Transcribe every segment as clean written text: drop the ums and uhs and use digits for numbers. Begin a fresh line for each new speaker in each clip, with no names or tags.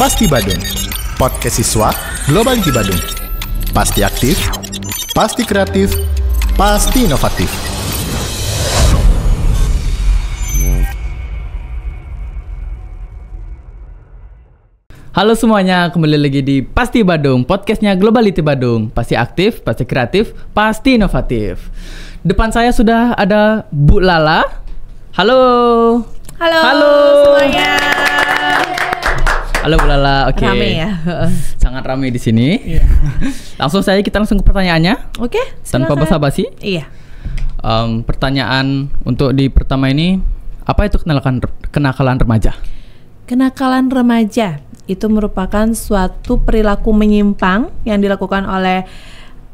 Pasti Badung, podcast siswa Globality Badung. Pasti aktif, pasti kreatif, pasti inovatif.
Halo semuanya, kembali lagi di Pasti Badung, podcastnya Globality Badung. Pasti aktif, pasti kreatif, pasti inovatif. Depan saya sudah ada Bu Lala. Halo.
Halo semuanya.
Halo Bu Lala, oke.
Rame ya.
Sangat rame di sini.
Iya.
Kita langsung ke pertanyaannya.
Oke.
Tanpa
Silakan.
basa-basi.
Iya.
Pertanyaan untuk di pertama ini, apa itu kenakalan remaja?
Kenakalan remaja itu merupakan suatu perilaku menyimpang yang dilakukan oleh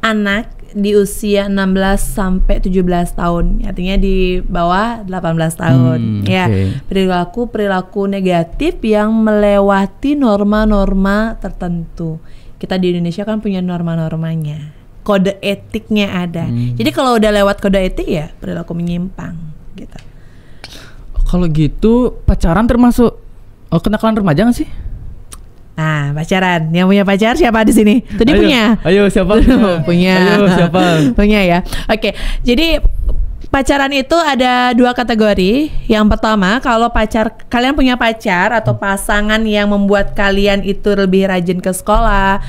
anak di usia 16 sampai 17 tahun. Artinya di bawah 18 tahun. Ya, perilaku negatif yang melewati norma-norma tertentu. Kita di Indonesia kan punya norma-normanya. Kode etiknya ada. Jadi kalau udah lewat kode etik ya perilaku menyimpang gitu.
Kalau gitu pacaran termasuk kenakalan remaja nggak sih?
Nah, pacaran. Yang punya pacar siapa di sini? Tadi punya.
Ayo siapa?
Punya.
Ayo siapa?
Punya ya. Oke. Jadi pacaran itu ada dua kategori. Yang pertama, kalau kalian punya pacar atau pasangan yang membuat kalian itu lebih rajin ke sekolah,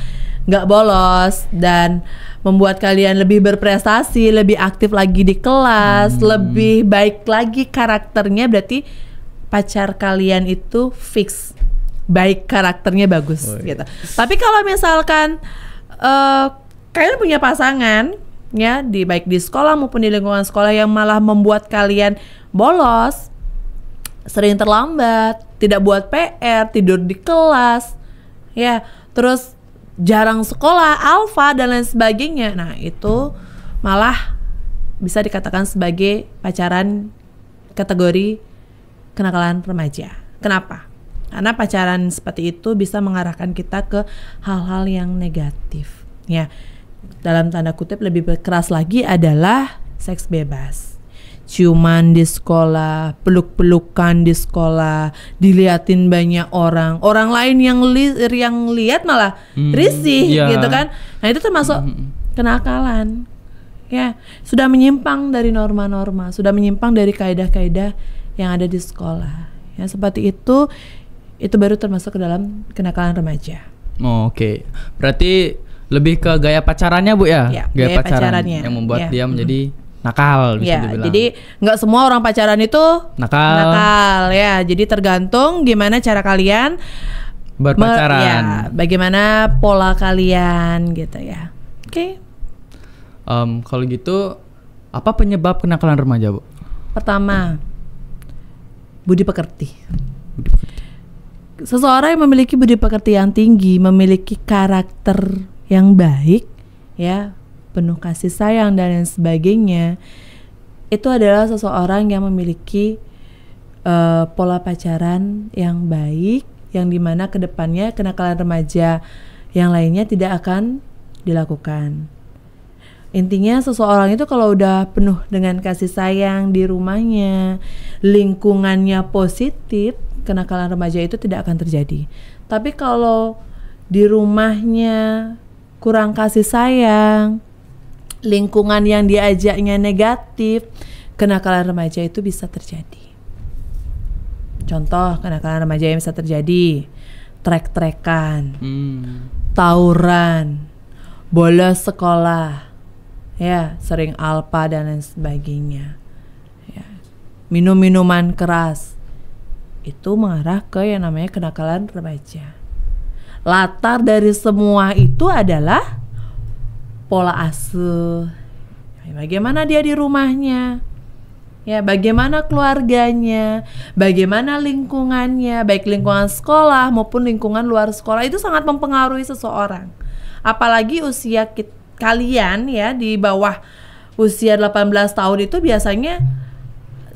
nggak bolos, dan membuat kalian lebih berprestasi, lebih aktif lagi di kelas, lebih baik lagi karakternya, berarti pacar kalian itu fix baik, karakternya bagus gitu. Tapi kalau misalkan kalian punya pasangan ya, baik di sekolah maupun di lingkungan sekolah yang malah membuat kalian bolos, sering terlambat, tidak buat PR, tidur di kelas, ya, terus jarang sekolah, alfa dan lain sebagainya. Nah, itu malah bisa dikatakan sebagai pacaran kategori kenakalan remaja. Kenapa? Karena pacaran seperti itu bisa mengarahkan kita ke hal-hal yang negatif. Ya, dalam tanda kutip lebih keras lagi adalah seks bebas. Ciuman di sekolah, peluk-pelukan di sekolah, diliatin banyak orang. Orang lain yang lihat malah risih gitu kan. Nah, itu termasuk kenakalan. Ya, sudah menyimpang dari norma-norma, sudah menyimpang dari kaidah-kaidah yang ada di sekolah. Ya, seperti itu baru termasuk ke dalam kenakalan remaja.
Oke. Berarti lebih ke gaya pacarannya, Bu ya?
Ya,
gaya pacarannya yang membuat dia menjadi nakal, bisa dibilang.
Jadi nggak semua orang pacaran itu nakal ya. Jadi tergantung gimana cara kalian
berpacaran.
Bagaimana pola kalian gitu ya. Oke.
Kalau gitu, apa penyebab kenakalan remaja, Bu?
Pertama, budi pekerti. Seseorang yang memiliki budi pekerti yang tinggi, memiliki karakter yang baik, ya, penuh kasih sayang dan lain sebagainya, itu adalah seseorang yang memiliki pola pacaran yang baik, yang dimana kedepannya kenakalan remaja yang lainnya tidak akan dilakukan. Intinya seseorang itu kalau udah penuh dengan kasih sayang di rumahnya, lingkungannya positif, kenakalan remaja itu tidak akan terjadi. Tapi kalau di rumahnya kurang kasih sayang, lingkungan yang diajaknya negatif, kenakalan remaja itu bisa terjadi. Contoh kenakalan remaja yang bisa terjadi: trek-trekan, tawuran, bolos sekolah, ya, sering alpa dan lain sebagainya, ya, minum-minuman keras. Itu mengarah ke yang namanya kenakalan remaja. Latar dari semua itu adalah pola asuh. Bagaimana dia di rumahnya, ya, bagaimana keluarganya, bagaimana lingkungannya, baik lingkungan sekolah maupun lingkungan luar sekolah, itu sangat mempengaruhi seseorang. Apalagi usia kalian ya di bawah usia 18 tahun itu biasanya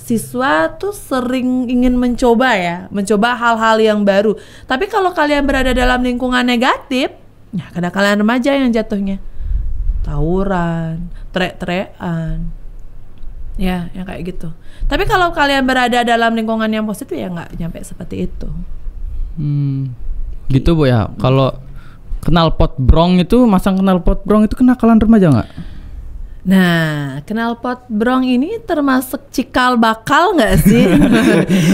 siswa tuh sering ingin mencoba hal-hal yang baru. Tapi kalau kalian berada dalam lingkungan negatif, ya kenakalan remaja yang jatuhnya. Tawuran, trek-trekan, ya, yang kayak gitu. Tapi kalau kalian berada dalam lingkungan yang positif ya nggak nyampe seperti itu.
Gitu Bu ya. Kalau knalpot brong itu, masang knalpot brong itu kenakalan remaja nggak?
Nah, knalpot brong ini termasuk cikal bakal nggak sih?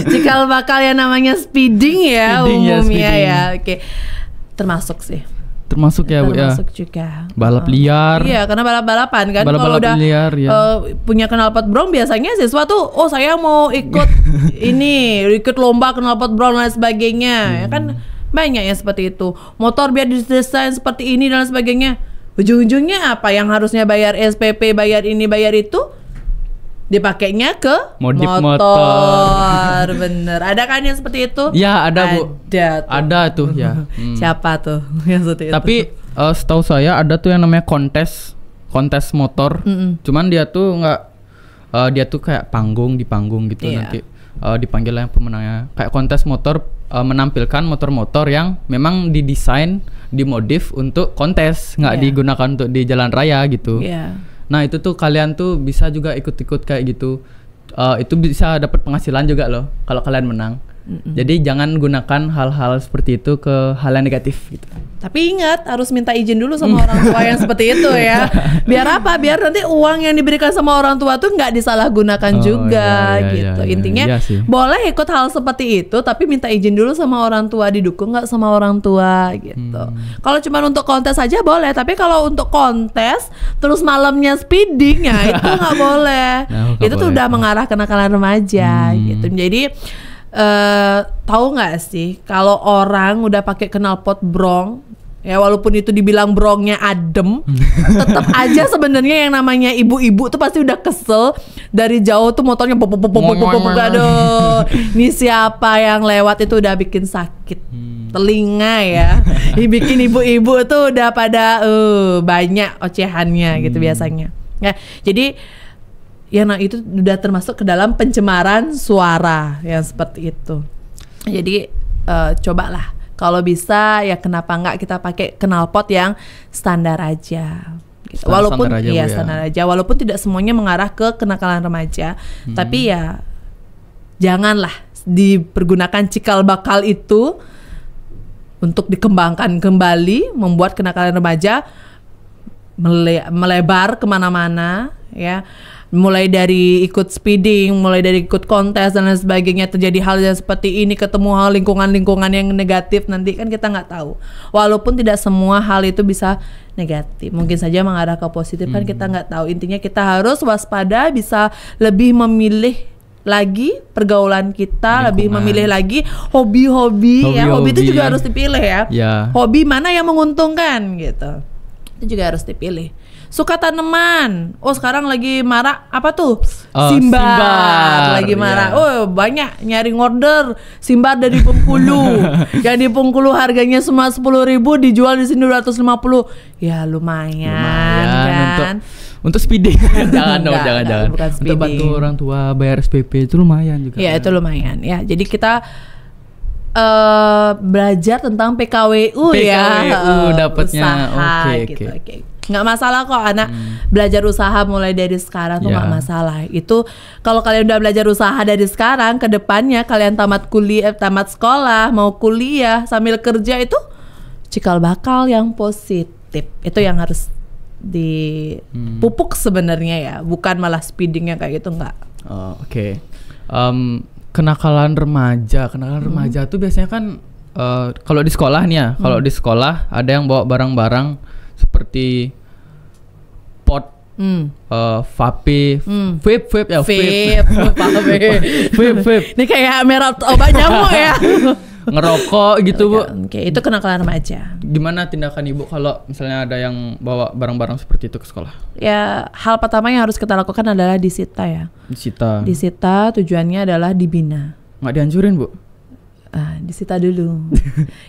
Cikal bakal yang namanya speeding ya, umumnya ya. Oke, termasuk sih.
Termasuk ya Bu ya.
Termasuk juga.
Balap liar.
Iya, karena balap-balapan kan. Kalau udah
liar, ya.
Punya knalpot brong, biasanya siswa tuh, oh saya mau ikut ikut lomba knalpot brong dan sebagainya. Ya kan banyak yang seperti itu. Motor biar didesain seperti ini dan sebagainya. Ujung-ujungnya apa? Yang harusnya bayar SPP, bayar ini, bayar itu, dipakainya ke
modif
motor. Bener. Ada kan yang seperti itu?
Ya ada Bu. Ada tuh ya.
Siapa tuh yang seperti itu?
Tapi setahu saya ada tuh yang namanya kontes motor. Cuman dia tuh nggak, dia tuh kayak di panggung gitu. Nanti dipanggil yang pemenangnya. Kayak kontes motor, menampilkan motor-motor yang memang didesain, dimodif untuk kontes, nggak digunakan untuk di jalan raya gitu. Nah itu tuh kalian tuh bisa juga ikut-ikut kayak gitu. Itu bisa dapat penghasilan juga loh kalau kalian menang. Jadi jangan gunakan hal-hal seperti itu ke hal yang negatif gitu.
Tapi ingat, harus minta izin dulu sama orang tua yang seperti itu ya. Biar apa? Biar nanti uang yang diberikan sama orang tua tuh nggak disalahgunakan juga gitu. Intinya boleh ikut hal seperti itu, tapi minta izin dulu sama orang tua, didukung nggak sama orang tua gitu. Kalau cuma untuk kontes aja boleh, tapi kalau untuk kontes terus malamnya speeding ya itu nggak boleh. Itu tuh udah mengarah ke kenakalan remaja gitu. Jadi tahu nggak sih kalau orang udah pakai knalpot brong, ya walaupun itu dibilang brongnya adem, tetap aja sebenarnya yang namanya ibu-ibu tuh pasti udah kesel. Dari jauh tuh motornya aduh, ini siapa yang lewat, itu udah bikin sakit telinga ya. Bikin ibu-ibu tuh udah pada banyak ocehannya gitu biasanya. Ya, jadi ya itu udah termasuk ke dalam pencemaran suara yang seperti itu. Jadi cobalah kalau bisa ya, kenapa enggak kita pakai knalpot yang standar aja gitu. Walaupun standar aja, walaupun tidak semuanya mengarah ke kenakalan remaja, tapi ya janganlah dipergunakan cikal bakal itu untuk dikembangkan kembali, membuat kenakalan remaja melebar kemana-mana ya. Mulai dari ikut speeding, mulai dari ikut kontes dan lain sebagainya, terjadi hal yang seperti ini, ketemu hal lingkungan-lingkungan yang negatif, nanti kan kita nggak tahu. Walaupun tidak semua hal itu bisa negatif, mungkin saja mengarah ke positif, kan kita nggak tahu. Intinya kita harus waspada, bisa lebih memilih lagi pergaulan kita, lebih memilih lagi hobi-hobi ya. Hobi itu juga harus dipilih ya. Hobi mana yang menguntungkan gitu, itu juga harus dipilih. Suka tanaman, sekarang lagi marak apa tuh? Simbar lagi marak. Banyak nyari order simbar dari Bengkulu. Yang di Bengkulu harganya cuma 10.000, dijual di sini 250. Ya lumayan kan.
Untuk speeding. jangan. Untuk bantu orang tua bayar SPP itu lumayan juga.
Ya itu lumayan ya. Jadi kita belajar tentang PKWU ya.
Dapatnya.
Oke. Nggak masalah kok anak belajar usaha mulai dari sekarang tuh nggak masalah. Itu kalau kalian udah belajar usaha dari sekarang, ke depannya kalian tamat sekolah, mau kuliah sambil kerja, itu cikal bakal yang positif. Itu yang harus dipupuk sebenarnya ya, bukan malah speedingnya kayak gitu, nggak.
Oke. Kenakalan remaja tuh biasanya kan kalau di sekolah nih ya, kalau di sekolah ada yang bawa barang-barang seperti pot, vape, vape.
Ini kayak merek obat nyamuk ya.
Ngerokok gitu Bu.
Oke, itu kenakalan remaja.
Gimana tindakan Ibu kalau misalnya ada yang bawa barang-barang seperti itu ke sekolah?
Ya, hal pertama yang harus kita lakukan adalah disita ya. Disita tujuannya adalah dibina.
Nggak dihancurin Bu?
Disita dulu.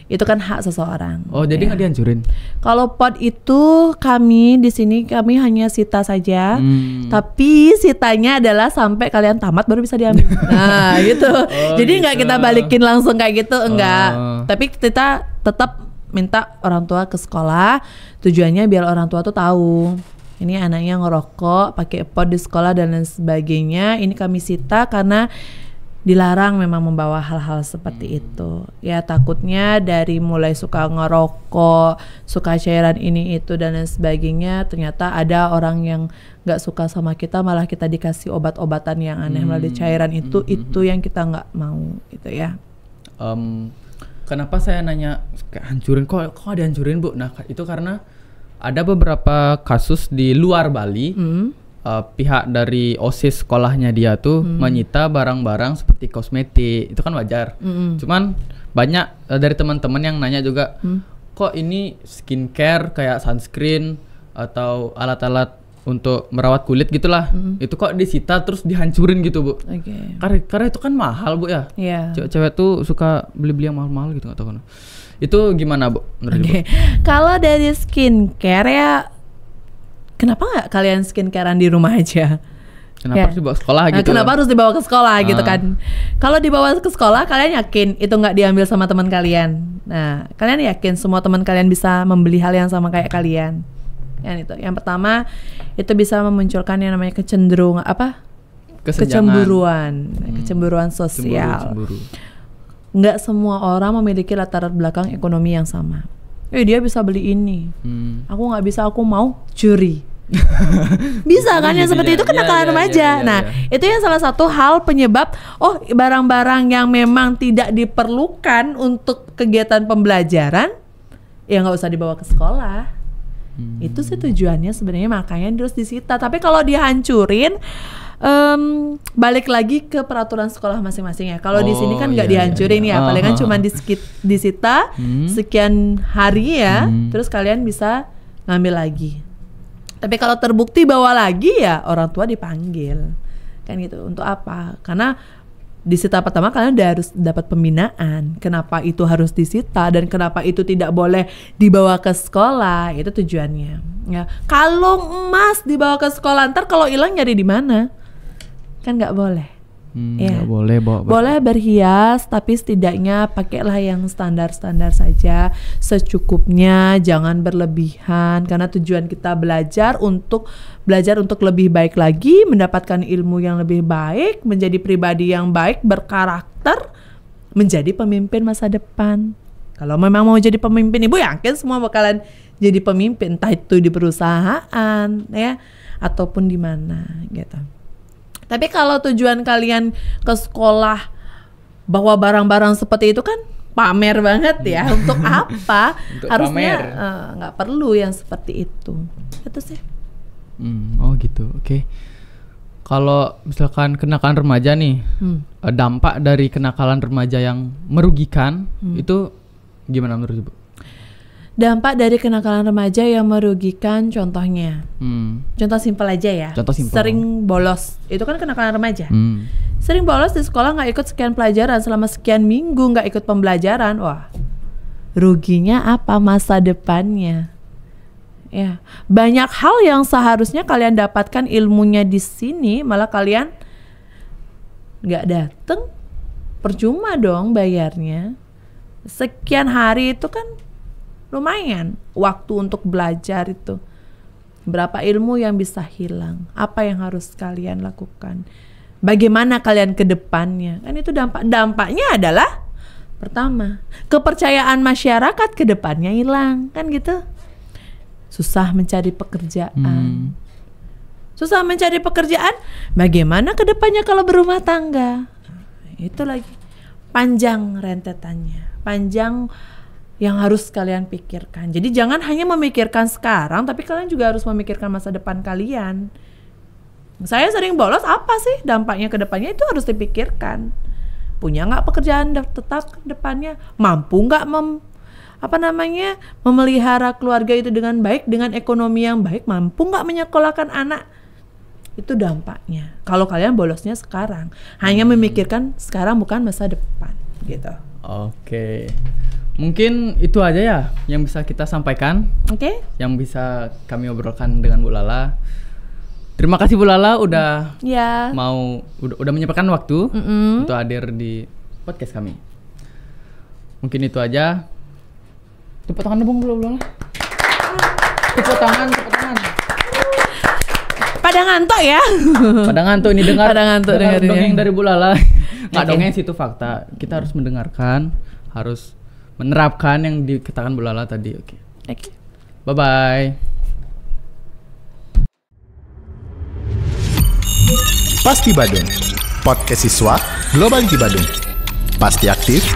Itu kan hak seseorang.
Jadi nggak dihancurin?
Kalau pot itu kami di sini hanya sita saja, tapi sitanya adalah sampai kalian tamat baru bisa diambil. Nah gitu. Jadi nggak kita balikin langsung kayak gitu, enggak. Tapi kita tetap minta orang tua ke sekolah. Tujuannya biar orang tua tuh tahu, ini anaknya ngerokok, pakai pot di sekolah dan lain sebagainya. Ini kami sita karena dilarang memang membawa hal-hal seperti itu. Ya takutnya dari mulai suka ngerokok, suka cairan ini itu dan lain sebagainya, ternyata ada orang yang nggak suka sama kita, malah kita dikasih obat-obatan yang aneh melalui cairan itu yang kita nggak mau gitu ya.
Kenapa saya nanya hancurin kok dihancurin Bu? Nah itu karena ada beberapa kasus di luar Bali. Pihak dari OSIS sekolahnya dia tuh menyita barang-barang seperti kosmetik, itu kan wajar. Cuman banyak dari teman-teman yang nanya juga, kok ini skincare kayak sunscreen atau alat-alat untuk merawat kulit gitulah, itu kok disita terus dihancurin gitu Bu? Karena itu kan mahal Bu ya. Cewek-cewek tuh suka beli-beli yang mahal-mahal gitu, nggak tahu kan? Itu gimana Bu?
Kalau dari skincare ya, kenapa nggak kalian skincarean di rumah aja?
Kenapa harus dibawa ke sekolah gitu?
Kenapa harus dibawa ke sekolah gitu kan? Kalau dibawa ke sekolah, kalian yakin itu nggak diambil sama teman kalian? Nah, kalian yakin semua teman kalian bisa membeli hal yang sama kayak kalian? Yang pertama, itu bisa memunculkan yang namanya kecemburuan sosial. Nggak semua orang memiliki latar belakang ekonomi yang sama. Dia bisa beli ini, aku nggak bisa, aku mau curi. Bisa kan yang seperti itu, kenakalan remaja. Itu yang salah satu hal penyebab barang-barang yang memang tidak diperlukan untuk kegiatan pembelajaran ya nggak usah dibawa ke sekolah. Itu sih tujuannya sebenarnya, makanya terus disita. Tapi kalau dihancurin, balik lagi ke peraturan sekolah masing-masing ya. Kalau di sini kan nggak dihancurin ya, palingan cuma disita sekian hari ya, terus kalian bisa ngambil lagi. Tapi kalau terbukti bawa lagi ya orang tua dipanggil, kan gitu. Untuk apa? Karena disita pertama kalian udah harus dapat pembinaan. Kenapa itu harus disita dan kenapa itu tidak boleh dibawa ke sekolah? Itu tujuannya. Ya, kalung emas dibawa ke sekolah, ntar kalau hilang nyari di mana? Kan nggak boleh.
Nggak boleh bawa.
Boleh berhias, tapi setidaknya pakailah yang standar-standar saja, secukupnya, jangan berlebihan. Karena tujuan kita belajar untuk lebih baik lagi, mendapatkan ilmu yang lebih baik, menjadi pribadi yang baik, berkarakter, menjadi pemimpin masa depan. Kalau memang mau jadi pemimpin, Ibu yakin semua bakalan jadi pemimpin, entah itu di perusahaan ya ataupun di mana gitu. Tapi kalau tujuan kalian ke sekolah bawa barang-barang seperti itu kan pamer banget ya. Untuk apa?
Untuk
harusnya nggak perlu yang seperti itu. Itu sih.
Oh gitu, oke. Kalau misalkan kenakalan remaja nih, dampak dari kenakalan remaja yang merugikan itu gimana menurut Ibu?
Dampak dari kenakalan remaja yang merugikan, contohnya, contoh simpel aja ya. Sering bolos, itu kan kenakalan remaja. Sering bolos di sekolah, nggak ikut sekian pelajaran selama sekian minggu, nggak ikut pembelajaran. Wah, ruginya apa? Masa depannya. Ya, banyak hal yang seharusnya kalian dapatkan ilmunya di sini, malah kalian nggak dateng, percuma dong bayarnya. Sekian hari itu kan lumayan waktu untuk belajar itu. Berapa ilmu yang bisa hilang? Apa yang harus kalian lakukan? Bagaimana kalian ke depannya? Kan itu dampaknya adalah pertama, kepercayaan masyarakat ke depannya hilang, kan gitu. Susah mencari pekerjaan. Susah mencari pekerjaan, bagaimana ke depannya kalau berumah tangga? Itu lagi panjang rentetannya, panjang yang harus kalian pikirkan. Jadi jangan hanya memikirkan sekarang, tapi kalian juga harus memikirkan masa depan kalian. Saya sering bolos, apa sih dampaknya ke depannya? Itu harus dipikirkan. Punya nggak pekerjaan tetap ke depannya? Mampu nggak memelihara keluarga itu dengan baik, dengan ekonomi yang baik? Mampu nggak menyekolahkan anak? Itu dampaknya. Kalau kalian bolosnya sekarang, hanya memikirkan sekarang bukan masa depan, gitu.
Oke. Mungkin itu aja ya yang bisa kita sampaikan.
Oke.
Yang bisa kami obrolkan dengan Bu Lala. Terima kasih Bu Lala udah udah menyempatkan waktu untuk hadir di podcast kami. Mungkin itu aja. Tepuk tangan dong Bu Lala. Tepuk tangan.
Pada ngantuk ya.
Pada ngantuk ini dengar dongeng dari Bu Lala. Nggak
Oke.
dongeng sih, itu fakta. Kita harus mendengarkan, harus menerapkan yang dikatakan Bu Lala tadi. Oke.
Oke.
Bye bye.
Pasti Badung, podcast siswa Globality Badung. Pasti aktif,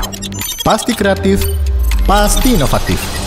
pasti kreatif, pasti inovatif.